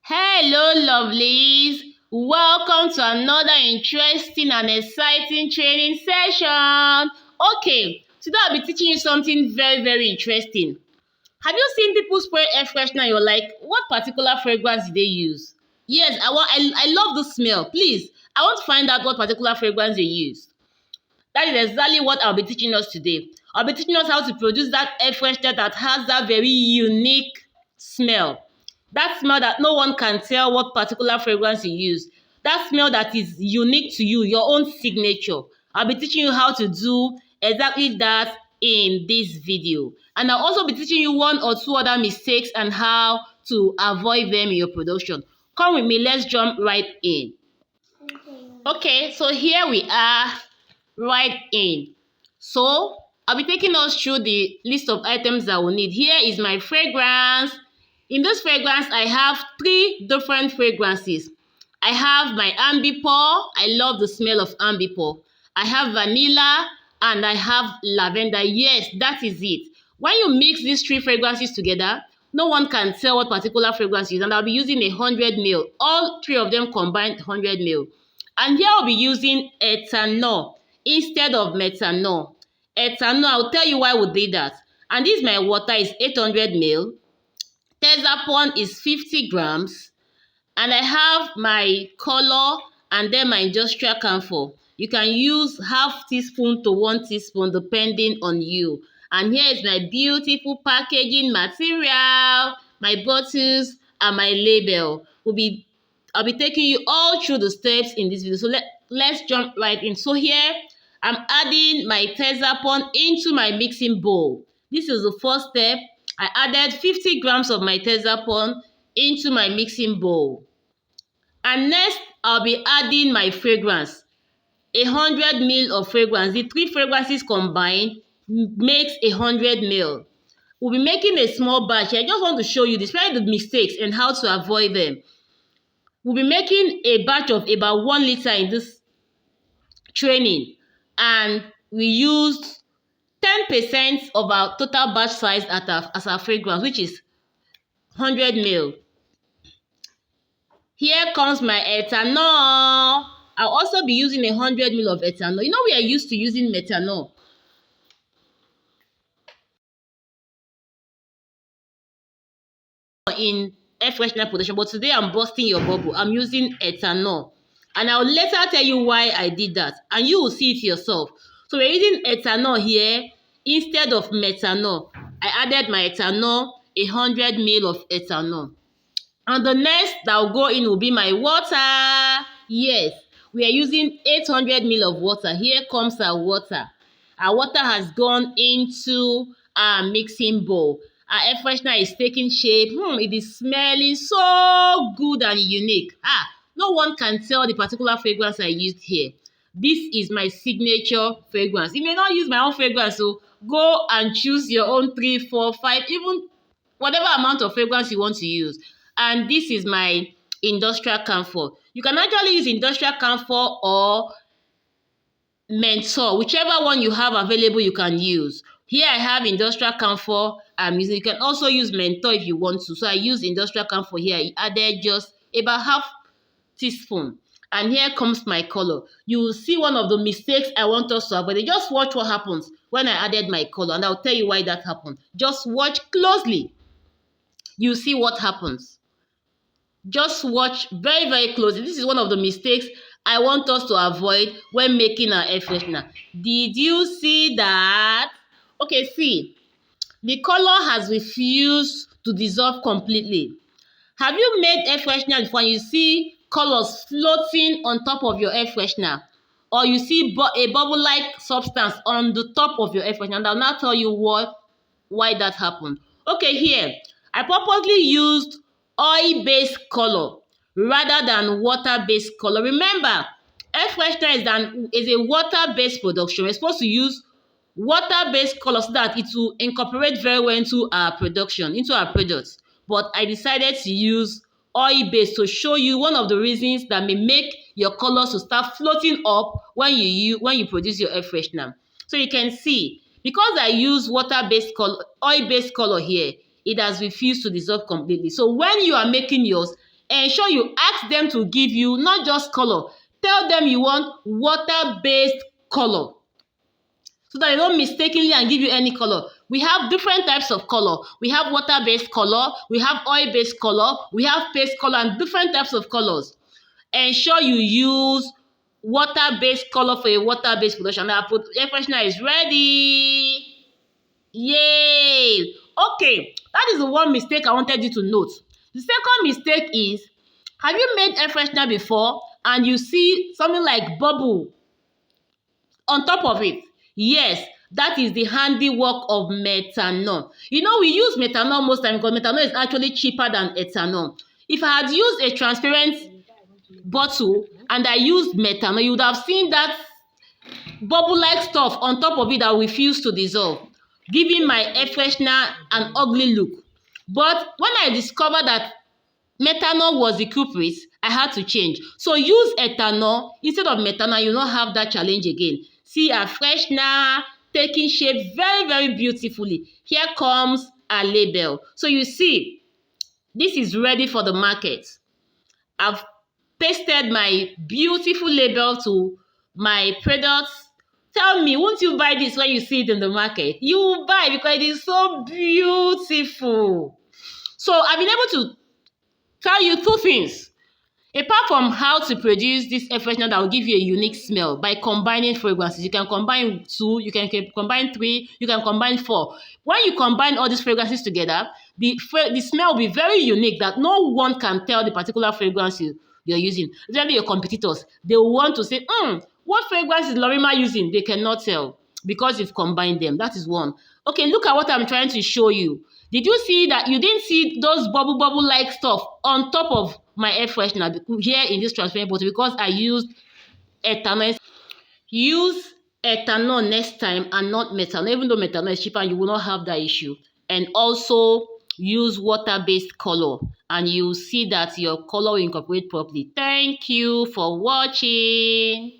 Hello, lovelies. Welcome to another interesting and exciting training session. Okay, today I'll be teaching you something very interesting. Have you seen people spray air freshener? You're like, what particular fragrance did they use? Yes, I love the smell. Please, I want to find out what particular fragrance they use. That is exactly what I'll be teaching us today. I'll be teaching us how to produce that air freshener that has that very unique smell. That smell that no one can tell what particular fragrance you use. That smell that is unique to you, your own signature. I'll be teaching you how to do exactly that in this video. And I'll also be teaching you one or two other mistakes and how to avoid them in your production. Come with me, let's jump right in. Okay, so here we are right in. So I'll be taking us through the list of items that we'll need. Here is my fragrance. In this fragrance, I have 3 different fragrances. I have my ambipore. I love the smell of ambipore. I have vanilla and I have lavender. Yes, that is it. When you mix these 3 fragrances together, no one can tell what particular fragrance is. And I'll be using 100 ml. All 3 of them combined 100 ml. And here I'll be using ethanol instead of methanol. Ethanol, I'll tell you why we did that. And this my water is 800 ml. Texapon is 50 grams. And I have my color and then my industrial camphor. You can use half teaspoon to 1 teaspoon depending on you. And here is my beautiful packaging material, my bottles and my label. I'll be taking you all through the steps in this video. So let's jump right in. So here I'm adding my Texapon into my mixing bowl. This is the first step. I added 50 grams of my Texapon into my mixing bowl. And next, I'll be adding my fragrance. 100 ml of fragrance. The 3 fragrances combined makes 100 ml. We'll be making a small batch. I just want to show you, despite the mistakes and how to avoid them. We'll be making a batch of about 1 liter in this training. And we used 10% of our total batch size as our fragrance, which is 100 ml. Here comes my ethanol. I'll also be using 100 ml of ethanol. You know we are used to using methanol. In air freshener production, but today I'm busting your bubble. I'm using ethanol. And I'll later tell you why I did that. And you will see it yourself. So we're using ethanol here instead of methanol. I added my ethanol, 100 ml of ethanol. And the next that will go in will be my water. Yes, we are using 800 ml of water. Here comes our water. Our water has gone into our mixing bowl. Our air freshener is taking shape. It is smelling so good and unique. No one can tell the particular fragrance I used here. This is my signature fragrance. You may not use my own fragrance, so go and choose your own 3, 4, 5, even whatever amount of fragrance you want to use. And this is my industrial camphor. You can actually use industrial camphor or menthol, whichever one you have available you can use. Here I have industrial camphor I'm using. You can also use menthol if you want to. So I use industrial camphor here. I added just about half teaspoon. And here comes my color. You will see one of the mistakes I want us to avoid. Just watch what happens when I added my color, and I'll tell you why that happened. Just watch closely. You see what happens. Just watch very closely. This is one of the mistakes I want us to avoid when making our air freshener. Did you see that? Okay, see. The color has refused to dissolve completely. Have you made air freshener before and you see colors floating on top of your air freshener? Or you see a bubble-like substance on the top of your air freshener? And I'll now tell you why that happened. Okay, here. I purposely used oil-based color rather than water-based color. Remember, air freshener is a water-based production. We're supposed to use water-based color so that it will incorporate very well into our production, into our products. But I decided to use oil-based to show you one of the reasons that may make your colors to start floating up when you produce your air freshener. So you can see, because I use water-based color, oil-based color here, it has refused to dissolve completely. So when you are making yours, ensure you ask them to give you not just color. Tell them you want water-based color, so that they don't mistakenly and give you any color. We have different types of color. We have water-based color, we have oil-based color, we have paste color, and different types of colors. Ensure you use water-based color for a water-based production. Now, air freshener is ready. Yay! Okay, that is the one mistake I wanted you to note. The second mistake is, have you made air freshener before and you see something like bubble on top of it? Yes, that is the handiwork of methanol. You know, we use methanol most time because methanol is actually cheaper than ethanol. If I had used a transparent bottle and I used methanol, you would have seen that bubble-like stuff on top of it that refused to dissolve, giving my air freshener an ugly look. But when I discovered that methanol was the culprit, I had to change. So use ethanol instead of methanol. You don't have that challenge again. See our freshener taking shape very, very beautifully. Here comes our label. So you see, this is ready for the market. I've pasted my beautiful label to my products. Tell me, won't you buy this when you see it in the market? You will buy because it is so beautiful. So I've been able to tell you two things. Apart from how to produce this air freshener that will give you a unique smell by combining fragrances. You can combine 2, you can combine 3, you can combine 4. When you combine all these fragrances together, the smell will be very unique that no one can tell the particular fragrance you're using. Especially your competitors. They will want to say, what fragrance is Lorima using? They cannot tell because you've combined them. That is one. Okay, look at what I'm trying to show you. Did you see that you didn't see those bubble like stuff on top of my air freshener here in this transparent bottle because I used ethanol? Use ethanol next time and not methanol. Even though methanol is cheaper, you will not have that issue. And also use water-based color and you'll see that your color will incorporate properly. Thank you for watching.